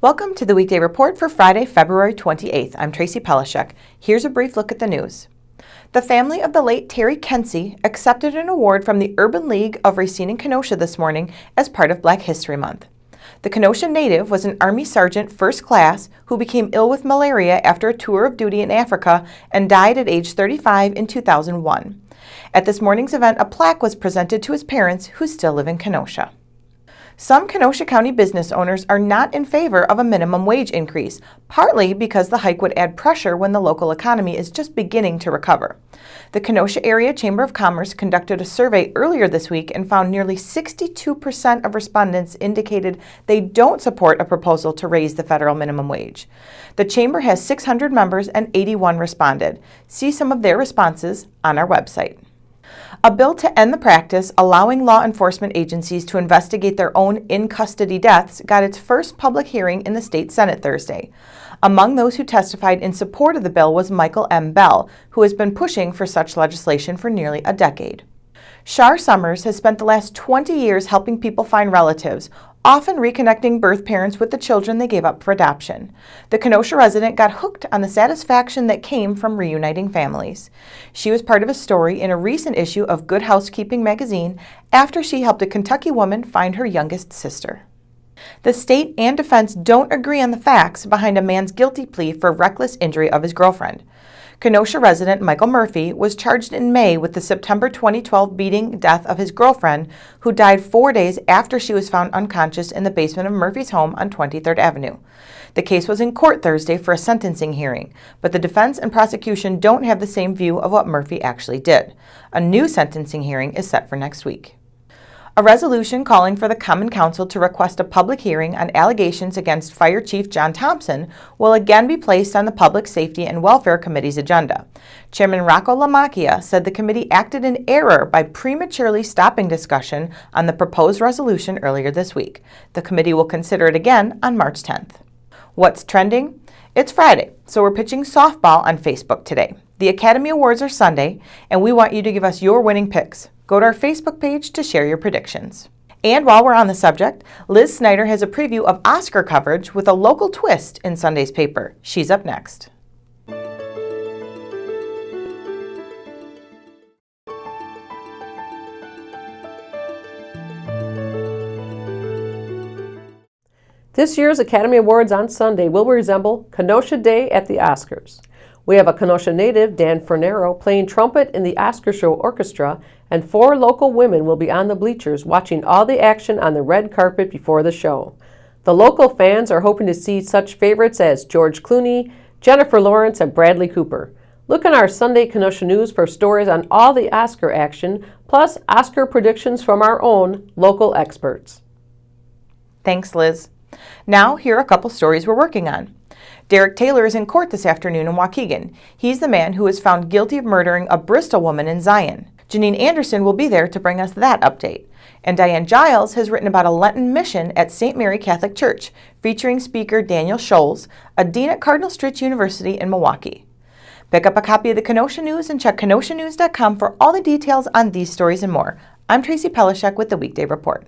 Welcome to the Weekday Report for Friday, February 28th. I'm Tracy Pelishek. Here's a brief look at the news. The family of the late Terry Kentcy accepted an award from the Urban League of Racine and Kenosha this morning as part of Black History Month. The Kenosha native was an Army Sergeant First Class who became ill with malaria after a tour of duty in Africa and died at age 35 in 2001. At this morning's event, a plaque was presented to his parents who still live in Kenosha. Some Kenosha County business owners are not in favor of a minimum wage increase, partly because the hike would add pressure when the local economy is just beginning to recover. The Kenosha Area Chamber of Commerce conducted a survey earlier this week and found nearly 62% of respondents indicated they don't support a proposal to raise the federal minimum wage. The chamber has 600 members and 81 responded. See some of their responses on our website. A bill to end the practice allowing law enforcement agencies to investigate their own in-custody deaths got its first public hearing in the state Senate Thursday. Among those who testified in support of the bill was Michael M. Bell, who has been pushing for such legislation for nearly a decade. Char Summers has spent the last 20 years helping people find relatives, often reconnecting birth parents with the children they gave up for adoption. The Kenosha resident got hooked on the satisfaction that came from reuniting families. She was part of a story in a recent issue of Good Housekeeping magazine after she helped a Kentucky woman find her youngest sister. The state and defense don't agree on the facts behind a man's guilty plea for reckless injury of his girlfriend. Kenosha resident Michael Murphy was charged in May with the September 2012 beating death of his girlfriend, who died 4 days after she was found unconscious in the basement of Murphy's home on 23rd Avenue. The case was in court Thursday for a sentencing hearing, but the defense and prosecution don't have the same view of what Murphy actually did. A new sentencing hearing is set for next week. A resolution calling for the Common Council to request a public hearing on allegations against Fire Chief John Thompson will again be placed on the Public Safety and Welfare Committee's agenda. Chairman Rocco LaMacchia said the committee acted in error by prematurely stopping discussion on the proposed resolution earlier this week. The committee will consider it again on March 10th. What's trending? It's Friday, so we're pitching softball on Facebook today. The Academy Awards are Sunday, and we want you to give us your winning picks. Go to our Facebook page to share your predictions. And while we're on the subject, Liz Snyder has a preview of Oscar coverage with a local twist in Sunday's paper. She's up next. This year's Academy Awards on Sunday will resemble Kenosha Day at the Oscars. We have a Kenosha native, Dan Fornero, playing trumpet in the Oscar Show Orchestra, and 4 local women will be on the bleachers watching all the action on the red carpet before the show. The local fans are hoping to see such favorites as George Clooney, Jennifer Lawrence, and Bradley Cooper. Look in our Sunday Kenosha News for stories on all the Oscar action, plus Oscar predictions from our own local experts. Thanks, Liz. Now, here are a couple stories we're working on. Derek Taylor is in court this afternoon in Waukegan. He's the man who was found guilty of murdering a Bristol woman in Zion. Janine Anderson will be there to bring us that update. And Diane Giles has written about a Lenten mission at St. Mary Catholic Church, featuring speaker Daniel Scholes, a dean at Cardinal Stritch University in Milwaukee. Pick up a copy of the Kenosha News and check kenoshanews.com for all the details on these stories and more. I'm Tracy Pelishek with the Weekday Report.